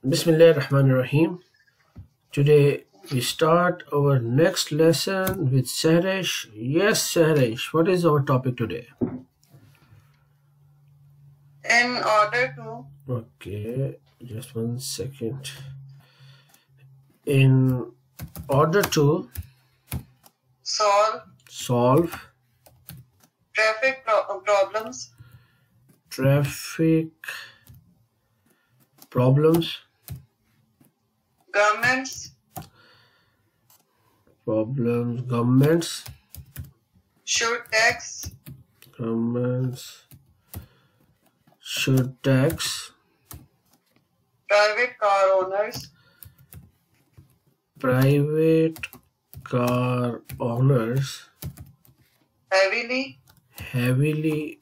Bismillah ar-Rahman ar-Rahim. Today we start our next lesson with Sahresh. Yes, Sahresh, what is our topic today? In order to Okay, just 1 second. In order to solve solve traffic problems, traffic problems, governments governments should tax should tax private car owners private car owners heavily heavily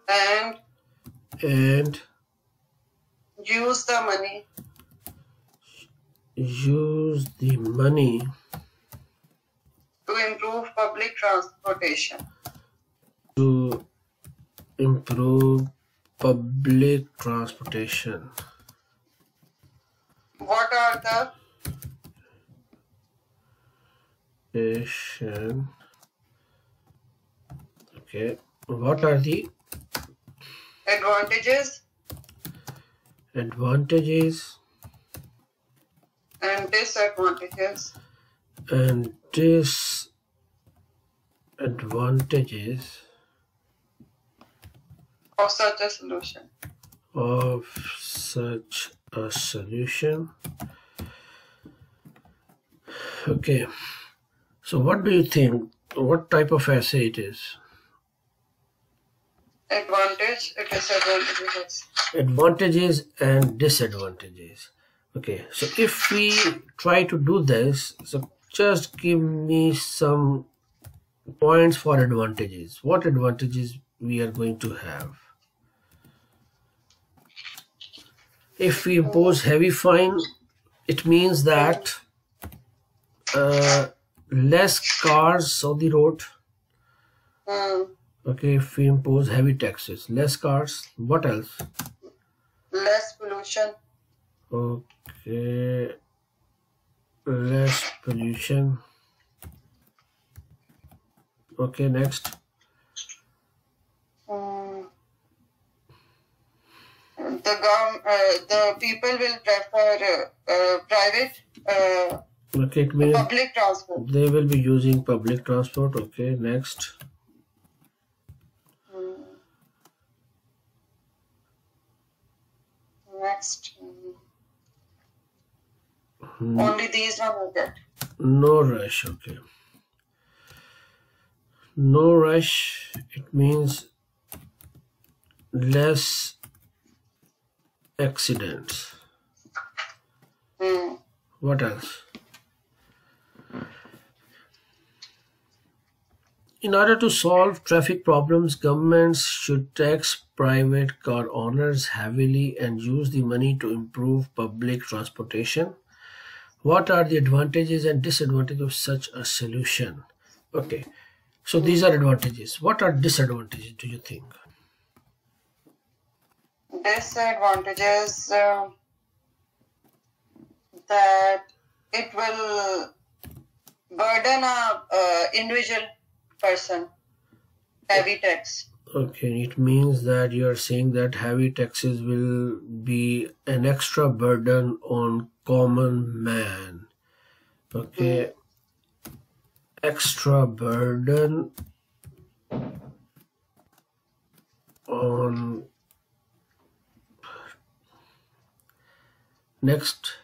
and and use the money to improve public transportation. to improve public transportation. What are the Okay, what are the advantages advantages and disadvantages and disadvantages of such a solution? of such a solution? Okay, so what do you think? What type of essay it is? Advantages and disadvantages. Okay, so if we try to do this, so just give me some points for advantages. What advantages we are going to have? If we impose heavy fine, it means that less cars on the road. Okay, if we impose heavy taxes, less cars. What else? Less pollution. Okay, less pollution. Okay, next. The people will prefer private Okay, it means public transport. they will be using public transport. Okay, next. Next. Only these one will get. No rush. Okay. No rush. It means less accidents. What else? In order to solve traffic problems, governments should tax private car owners heavily and use the money to improve public transportation. What are the advantages and disadvantages of such a solution? Okay, so these are advantages. What are disadvantages, do you think? Disadvantages that it will burden a individual person, heavy tax. Okay, it means that you are saying that heavy taxes will be an extra burden on common man. Okay, extra burden on next.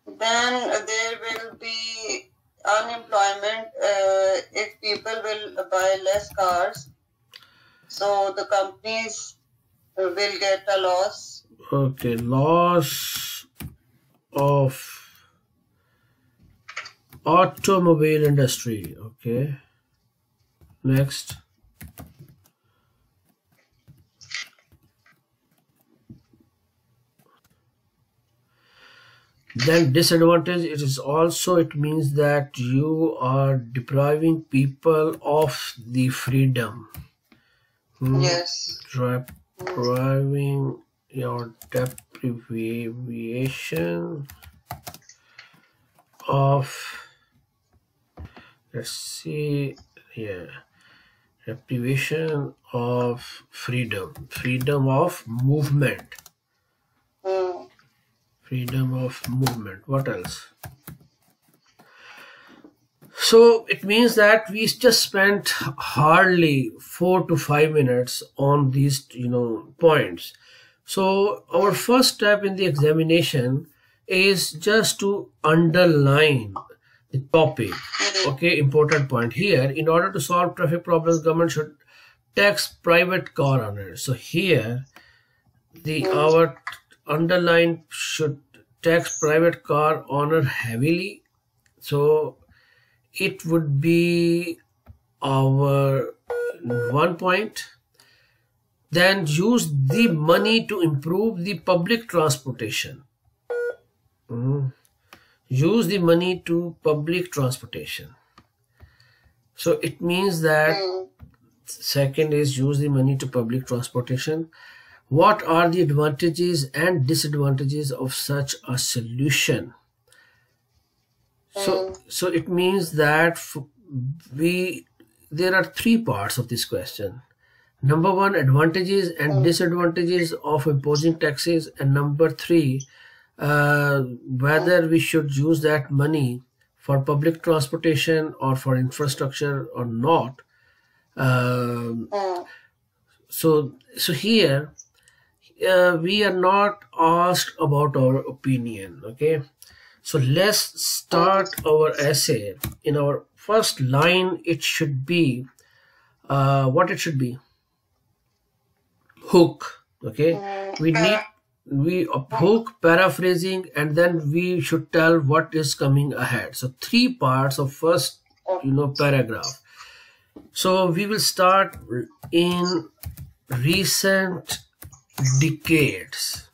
Then there will be unemployment if people will buy less cars, so the companies will get a loss. Okay, loss of automobile industry. Okay, next. Then disadvantage, it means that you are depriving people of the freedom. Yes. Depriving your deprivation of, let's see here, deprivation of freedom of movement. Freedom of movement. What else? So it means that we just spent hardly 4 to 5 minutes on these points. So our first step in the examination is just to underline the topic. Okay, important point here. In order to solve traffic problems, government should tax private car owners. So here our underline should tax private car owner heavily. So it would be our 1 point. Then use the money to improve the public transportation. Use the money to public transportation. So it means that second is use the money to public transportation. What are the advantages and disadvantages of such a solution? So it means that there are 3 parts of this question. Number 1, advantages and disadvantages of imposing taxes, and number 3, whether we should use that money for public transportation or for infrastructure or not. So here we are not asked about our opinion. Okay, so let's start our essay. In our first line, it should be what it should be. Hook. Okay, we hook, paraphrasing, and then we should tell what is coming ahead. So 3 parts of first paragraph. So we will start in recent decades.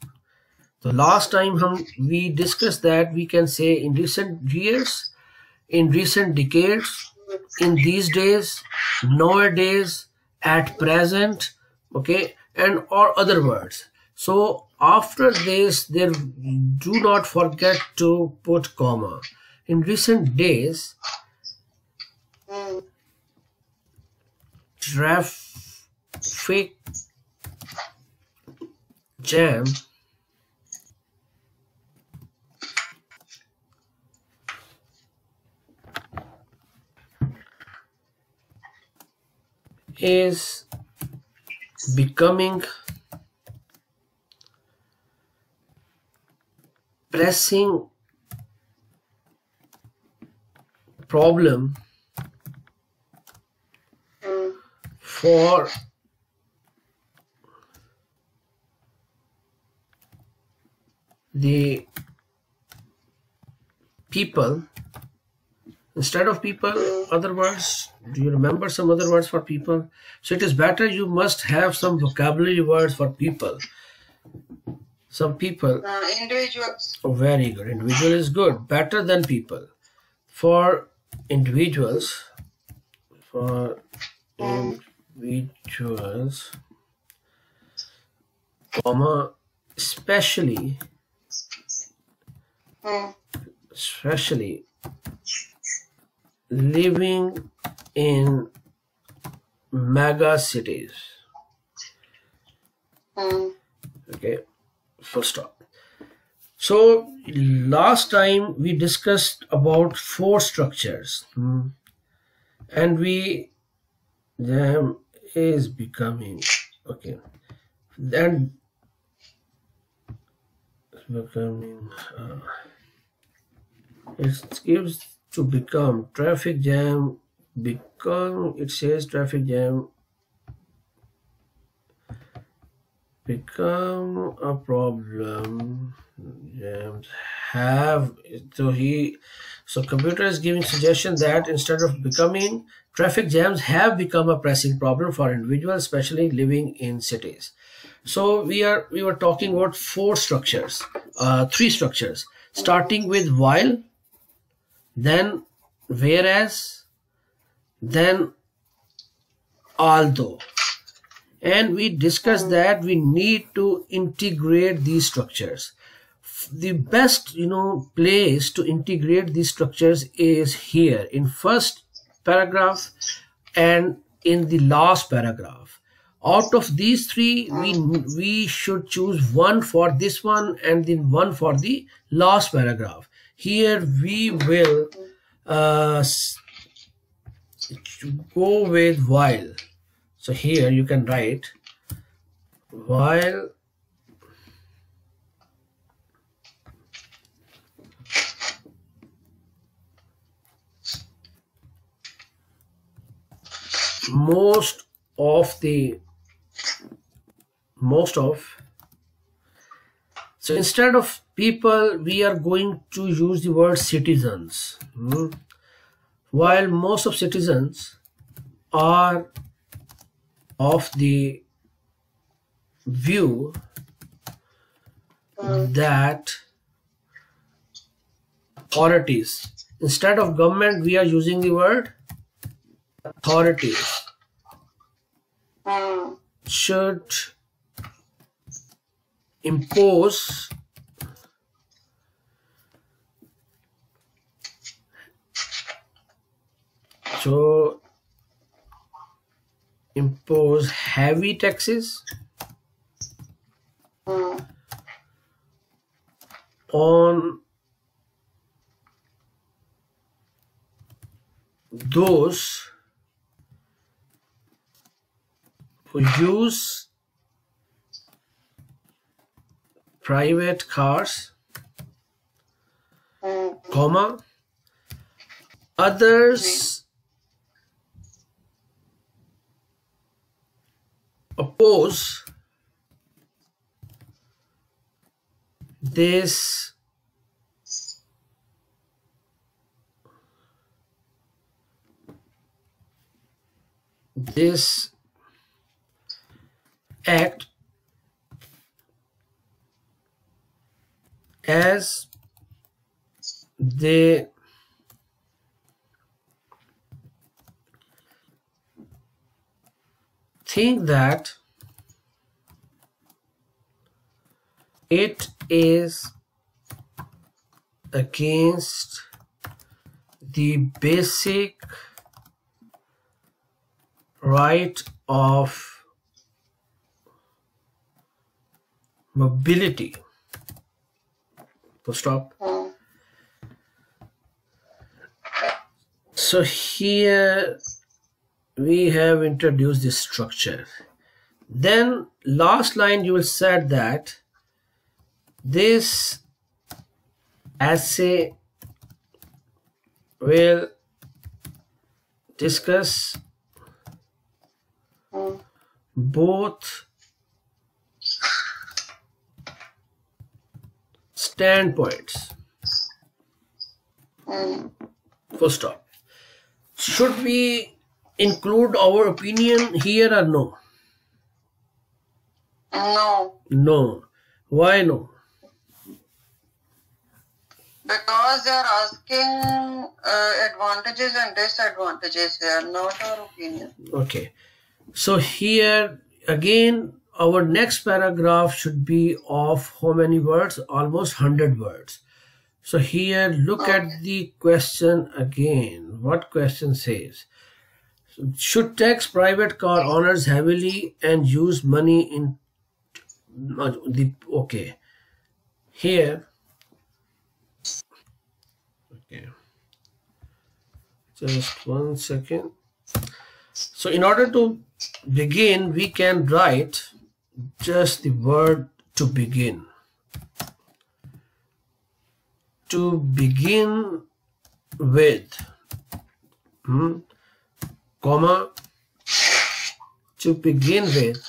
So last time we discussed that we can say in recent years, in recent decades, in these days, nowadays, at present, okay, and or other words. So after this, do not forget to put comma. In recent days, traffic jam is becoming pressing problem for the people. Instead of people, other words, do you remember some other words for people? So it is better you must have some vocabulary words for people. Some people. Individuals. Oh, very good. Individual is good. Better than people. For individuals, comma, especially living in mega cities. Okay, full stop. So last time we discussed about 4 structures, and them is becoming, okay, then becoming it gives to become traffic jam, it says traffic jam become a problem. Jams have, so computer is giving suggestion that instead of becoming, traffic jams have become a pressing problem for individuals, especially living in cities. So we were talking about 4 structures, 3 structures, starting with while, then whereas, then although. and we discussed that we need to integrate these structures. The best place to integrate these structures is here in first paragraph and in the last paragraph. Out of these three, we should choose one for this one and then one for the last paragraph. Here we will go with while. So here you can write while most of, so instead of people we are going to use the word citizens. While most of citizens are of the view that authorities, instead of government we are using the word authorities, should impose heavy taxes on those who use private cars, comma, others oppose this act as they think that it is against the basic right of mobility. Full stop. So here we have introduced this structure. Then last line you will said that this essay will discuss both standpoints. Full stop. Should we include our opinion here or no? No. No. Why no? Because they are asking advantages and disadvantages here, not our opinion. Okay. So here again our next paragraph should be of how many words? Almost 100 words. So here look at the question again. What question says? Should tax private car owners heavily and use money in the, okay, here, okay, just 1 second. So in order to begin, we can write just the word to begin. To begin with, comma, to begin with.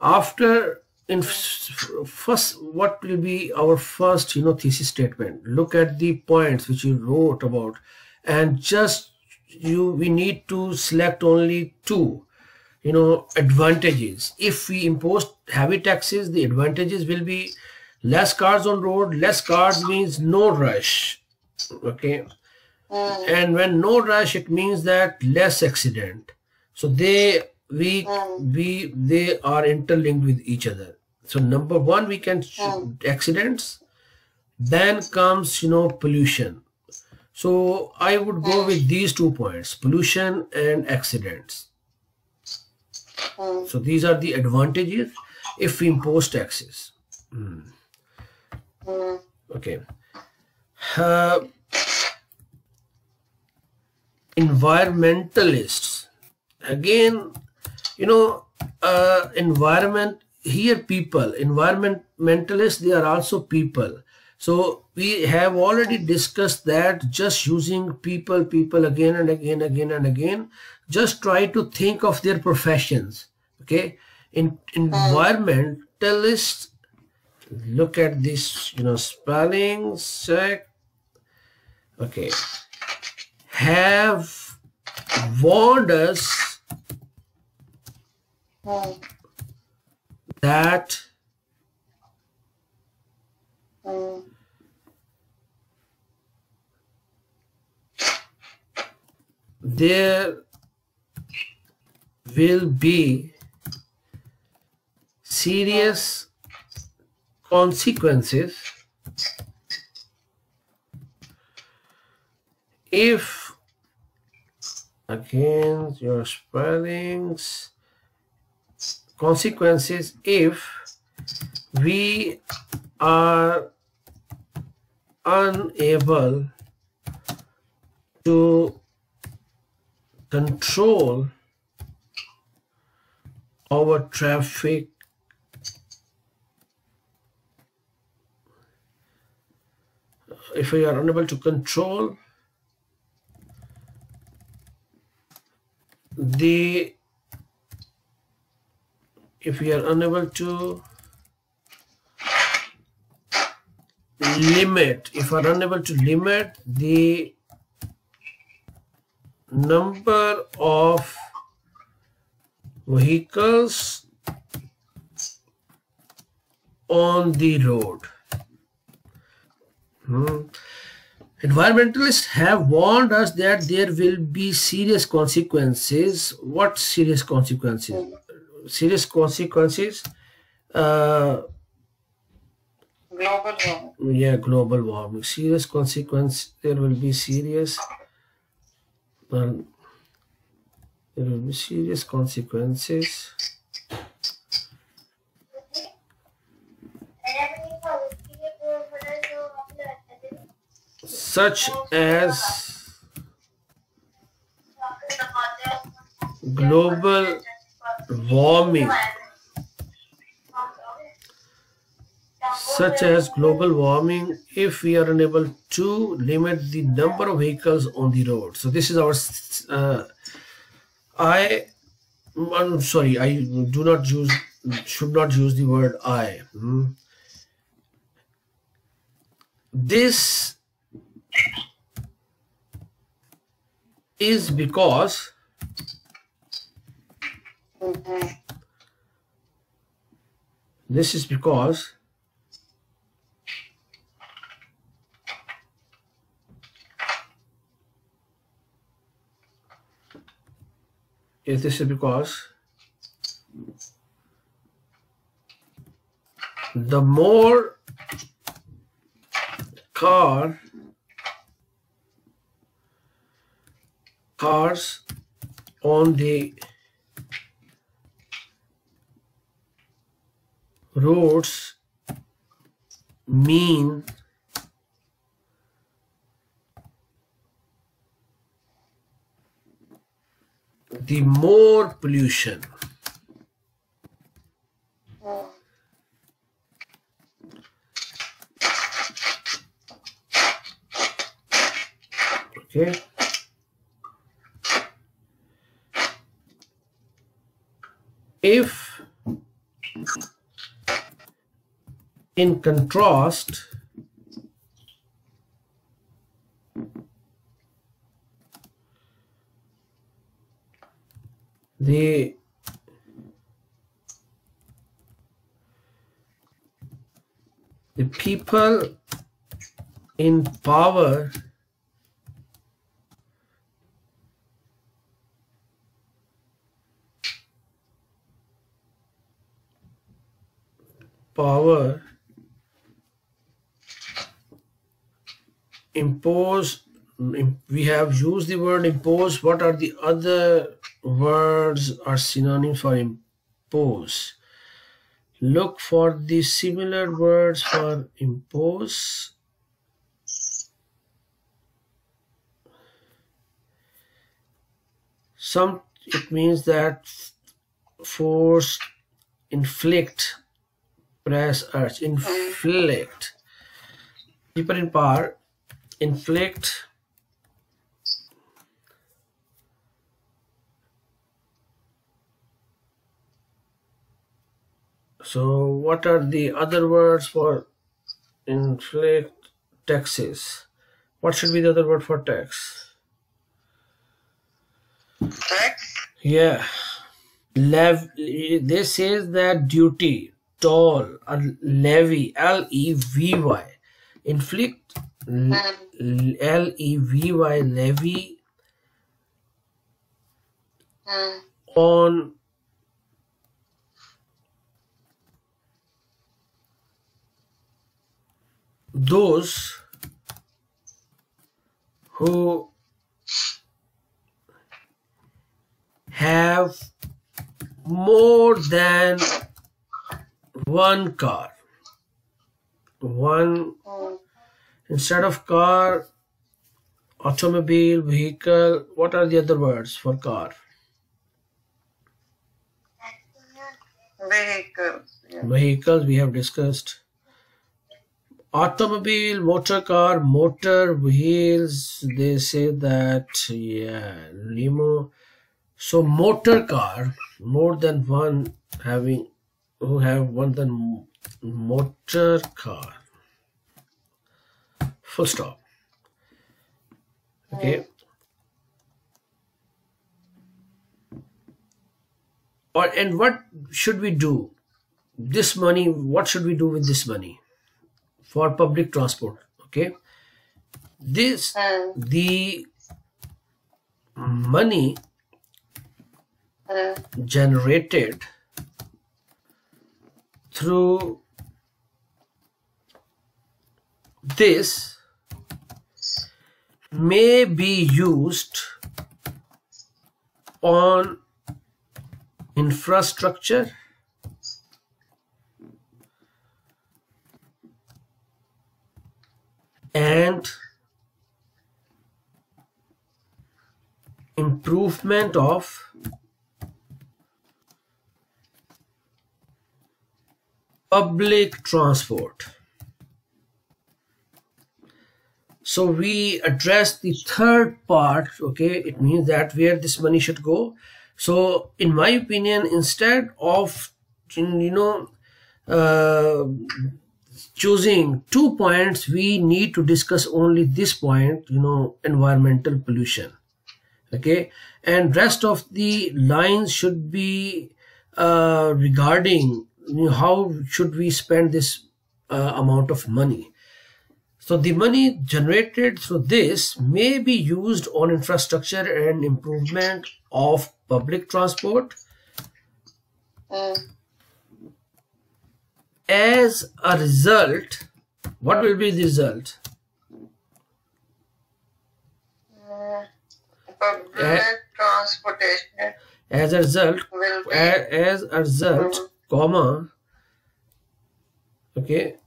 After, in first, what will be our first thesis statement? Look at the points which you wrote about, and just we need to select only two advantages. If we impose heavy taxes, the advantages will be less cars on road. Less cars means no rush, okay, and when no rush, it means that less accident. So they they are interlinked with each other. So number one, we can accidents, then comes pollution. So I would go with these 2 points, pollution and accidents. So these are the advantages if we impose taxes. Okay. Environmentalists, again, environment here, people, environmentalists, they are also people. So we have already discussed that just using people again and again, just try to think of their professions. Okay, environmentalists, look at this, spelling check. Okay, have warned us that there will be serious consequences if, again your spellings, consequences if we are unable to control our traffic if we are unable to control if we are unable to limit the number of vehicles on the road. Environmentalists have warned us that there will be serious consequences. What serious consequences? Serious consequences. Global warming. Yeah, global warming. Serious consequence. There will be serious. There will be serious consequences. Such as global warming, if we are unable to limit the number of vehicles on the road. So this is our I'm sorry, I should not use the word I. This is because the more cars on the roads mean the more pollution. Okay. If, in contrast, the people in power power impose. We have used the word impose. What are the other words or synonyms for impose? Look for the similar words for impose. It means that force, inflict, press, urge, inflict. Keeper in power, inflict, so what are the other words for inflict? Taxes. What should be the other word for tax? Tax? Yeah. This says that duty, toll, or levy, Levy, inflict, Levy, levy, on those who have more than one car. Instead of car, automobile, vehicle. What are the other words for car? Vehicles. Yeah. Vehicles we have discussed. Automobile, motor car, motor, wheels. They say that, yeah, limo. So motor car, more than one having, who have one than motor car. Full stop. Okay. And what should we do? This money, what should we do with this money for public transport? Okay. The money generated through this may be used on infrastructure, and improvement of public transport. So we address the third part. Okay, it means that where this money should go. So in my opinion, instead of choosing 2 points, we need to discuss only this point, environmental pollution. Okay, and rest of the lines should be regarding how should we spend this amount of money. So the money generated through this may be used on infrastructure and improvement of public transport. As a result, what will be the result? Public transportation. As a result, comma, okay,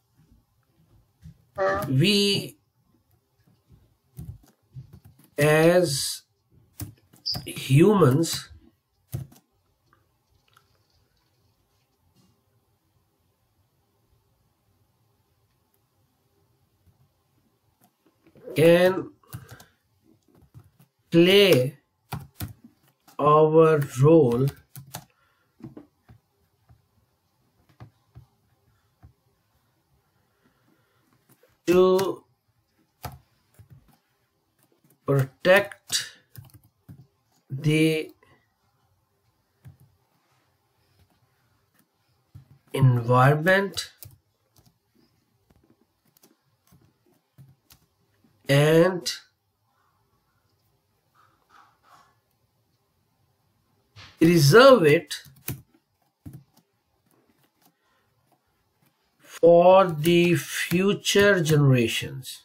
we as humans can play our role to protect the environment and reserve it for the future generations.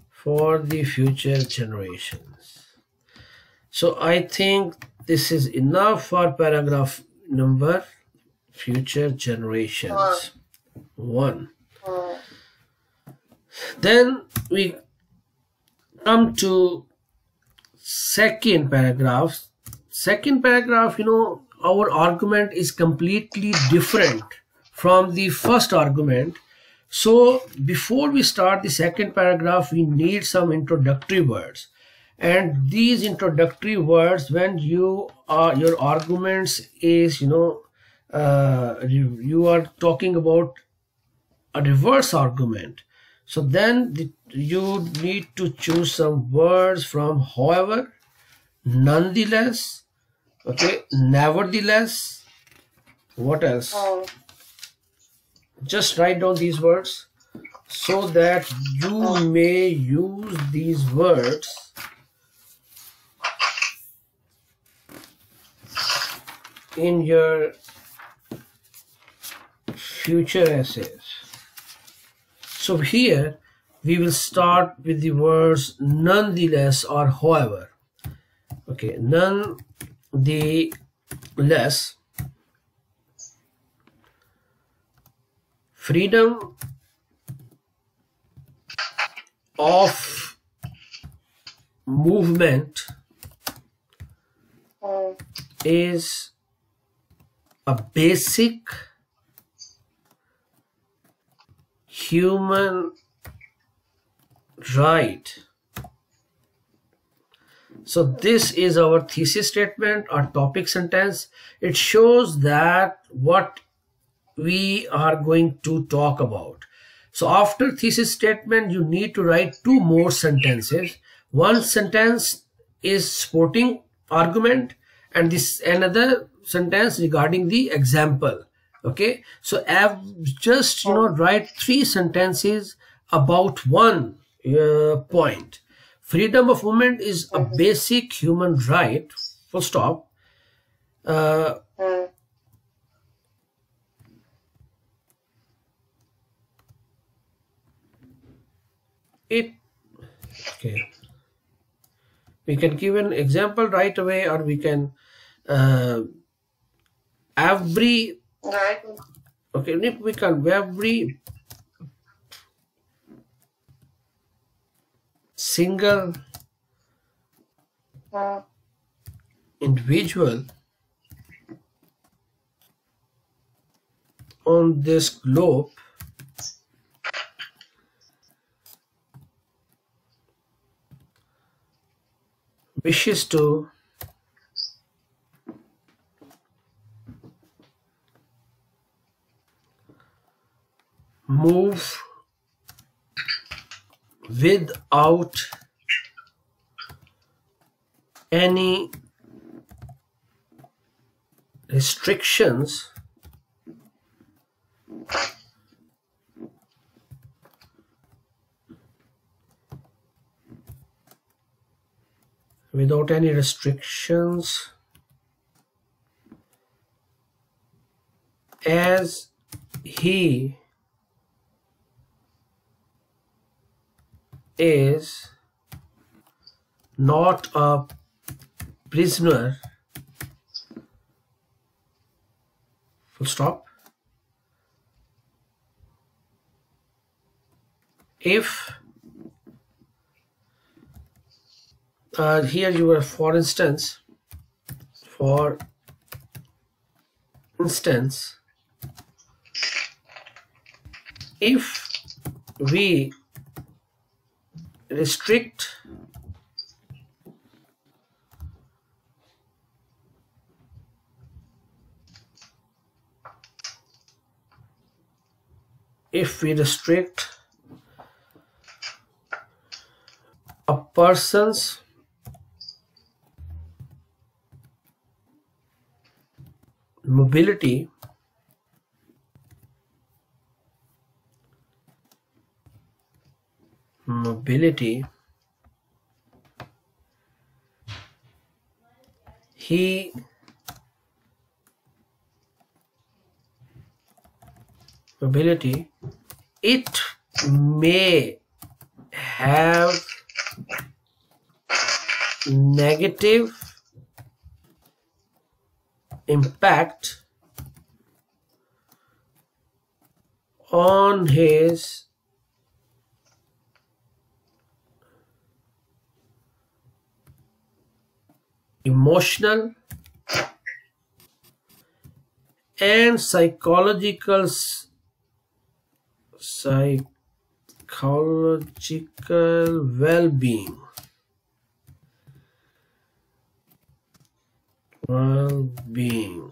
For the future generations. So I think this is enough for paragraph number future generations 1. Then we come to second paragraph. Second paragraph, our argument is completely different from the first argument. So before we start the second paragraph, we need some introductory words. And these introductory words, when your arguments is, you are talking about a reverse argument. So then you need to choose some words from however, nonetheless, okay, nevertheless, what else? Just write down these words so that you may use these words in your future essays. So here we will start with the words nonetheless or however. Okay, nonetheless, freedom of movement is a basic human right. So this is our thesis statement or topic sentence. It shows that what we are going to talk about. So after thesis statement, you need to write 2 more sentences. One sentence is supporting argument and this another sentence regarding the example. Okay, so just write 3 sentences about one point. Freedom of movement is a basic human right, full stop. Okay, we can give an example right away, or we can every single individual on this globe wishes to move without any restrictions as he is not a prisoner, full stop. If here you are, for instance, if we restrict a person's mobility he ability, it may have negative impact on his emotional and psychological well-being. Well-being.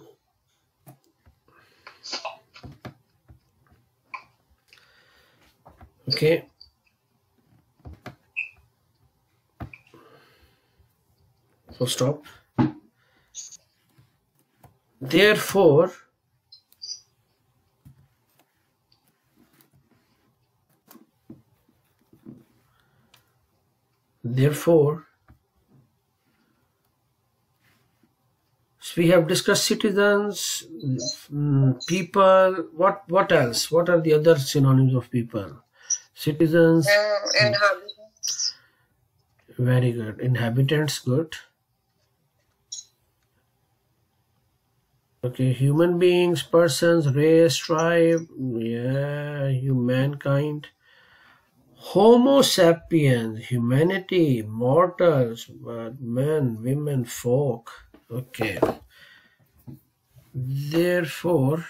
Okay. Full stop. Therefore, so we have discussed citizens, people. What else? What are the other synonyms of people? Citizens. Inhabitants. Very good. Inhabitants, good. Okay, human beings, persons, race, tribe, yeah, humankind. Homo sapiens, humanity, mortals, men, women, folk. Okay. Therefore,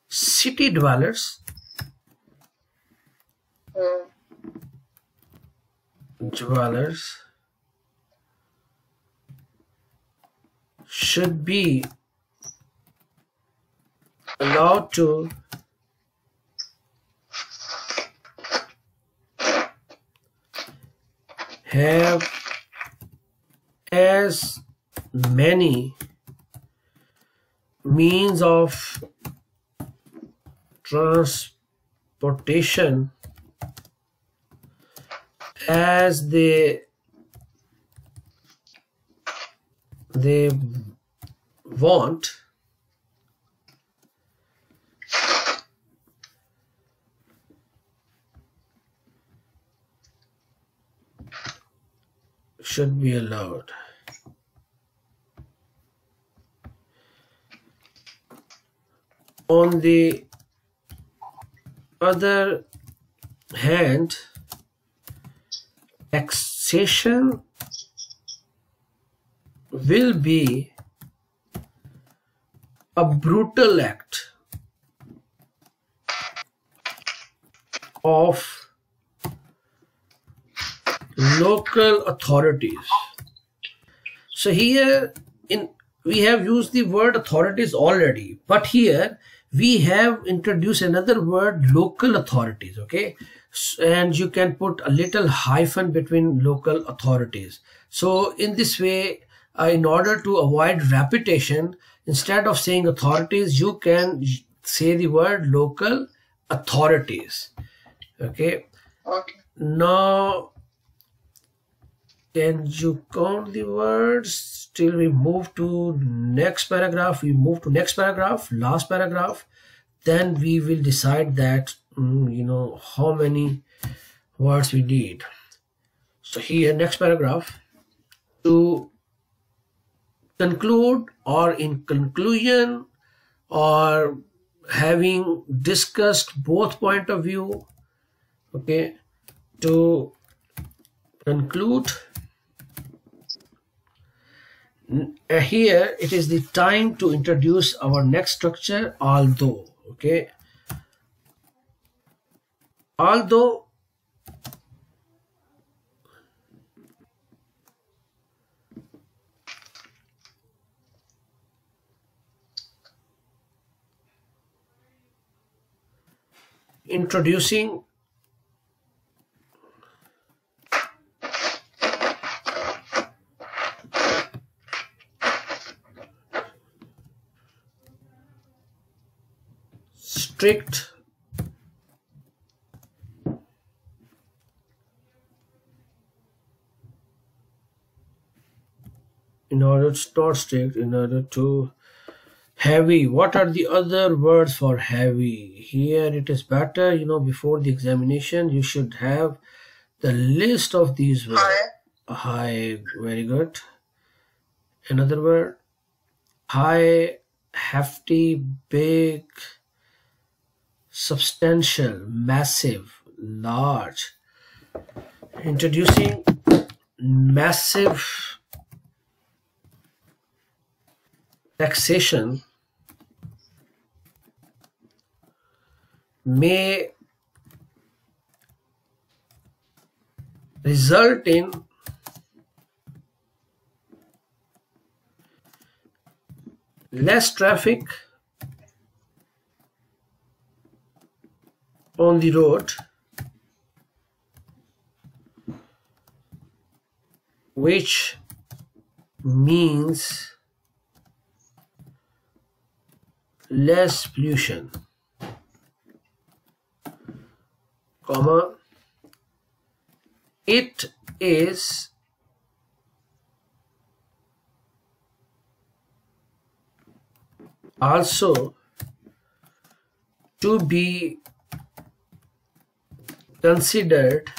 city dwellers, should be allowed to have as many means of transportation as they want, should be allowed. On the other hand, taxation will be a brutal act of local authorities. So here we have used the word authorities already, but here we have introduced another word, local authorities. Okay, and you can put a little hyphen between local authorities. So in this way, in order to avoid repetition, instead of saying authorities, you can say the word local authorities. Okay. Now, can you count the words till we move to next paragraph? We move to next paragraph, last paragraph. Then we will decide that how many words we need. So here, next paragraph. To conclude, or in conclusion, or having discussed both point of view, okay, to conclude, here it is the time to introduce our next structure, although. Okay, although introducing strict in order to Heavy. What are the other words for heavy? Here it is better, before the examination, you should have the list of these words. High. Very good. Another word. High, hefty, big, substantial, massive, large. Introducing massive taxation may result in less traffic on the road, which means less pollution, comma, it is also to be considered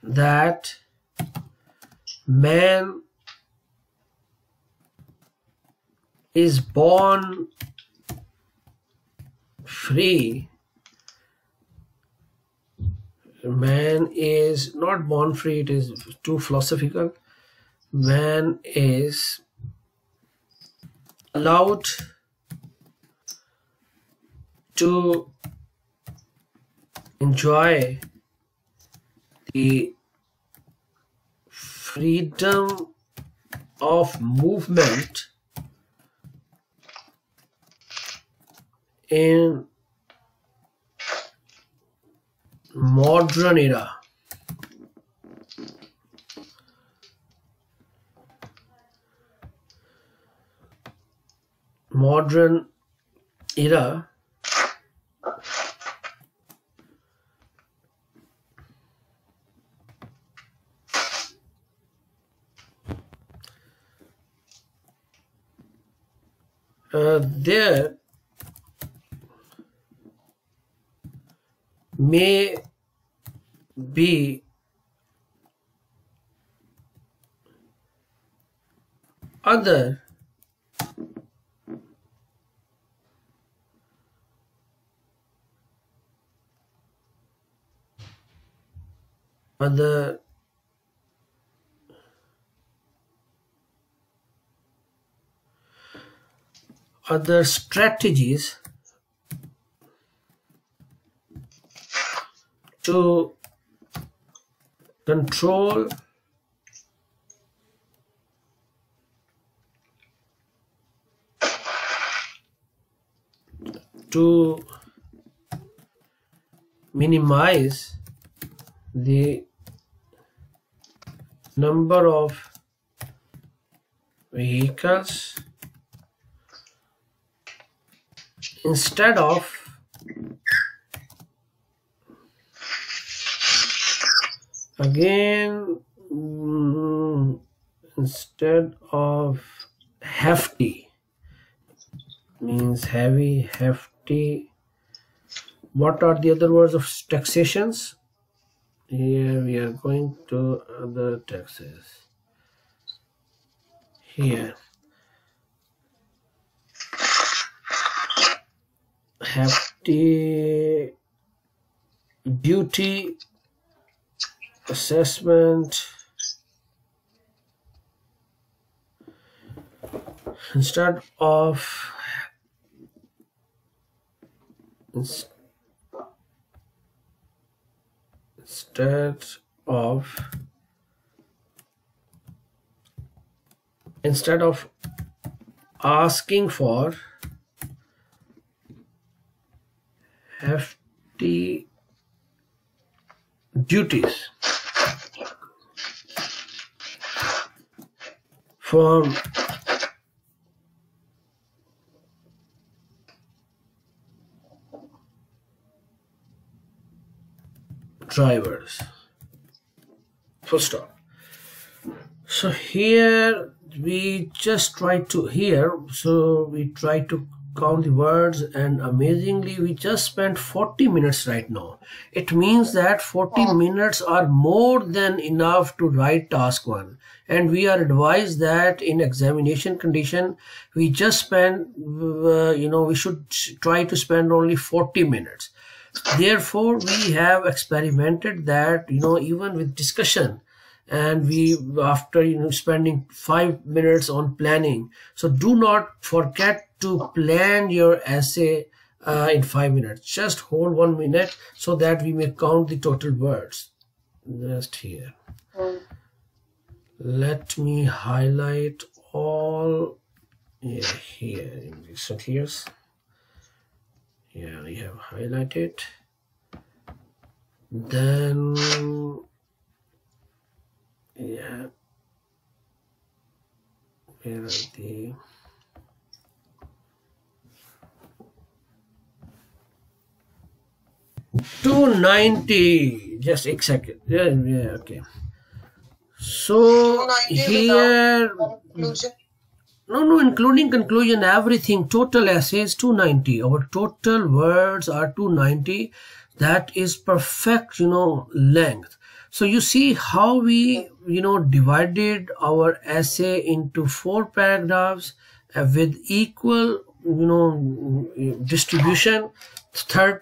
that man is born free. Man is not born free, it is too philosophical. Man is allowed to enjoy the freedom of movement in modern era. Modern era there may be other strategies to control to minimize the number of vehicles instead of instead of hefty, means heavy, hefty. What are the other words of taxations? Here we are going to other taxes. Here, hefty, duty, assessment, instead of asking for hefty duties from drivers. Full stop. So here we just try to here, so we try to count the words, and amazingly we just spent 40 minutes right now. It means that 40 minutes are more than enough to write task 1, and we are advised that in examination condition we just spend we should try to spend only 40 minutes. Therefore we have experimented that even with discussion, and we after spending 5 minutes on planning. So do not forget to plan your essay in 5 minutes. Just hold 1 minute so that we may count the total words. Just here, let me highlight all here in this. So here's, yeah, we have highlighted. Then yeah, where are the 290? Just a second. Yeah, okay. So here, no, including conclusion, everything, total essays 290. Our total words are 290. That is perfect, length. So you see how we, divided our essay into 4 paragraphs with equal, distribution.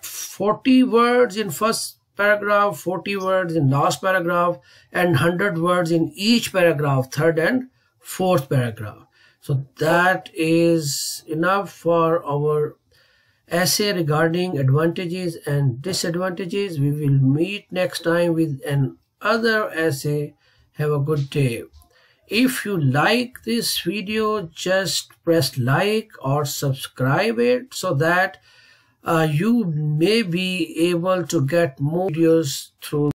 40 words in first paragraph, 40 words in last paragraph, and 100 words in each paragraph, third and fourth paragraph. So that is enough for our essay regarding advantages and disadvantages. We will meet next time with another essay. Have a good day. If you like this video, just press like or subscribe it so that you may be able to get more videos through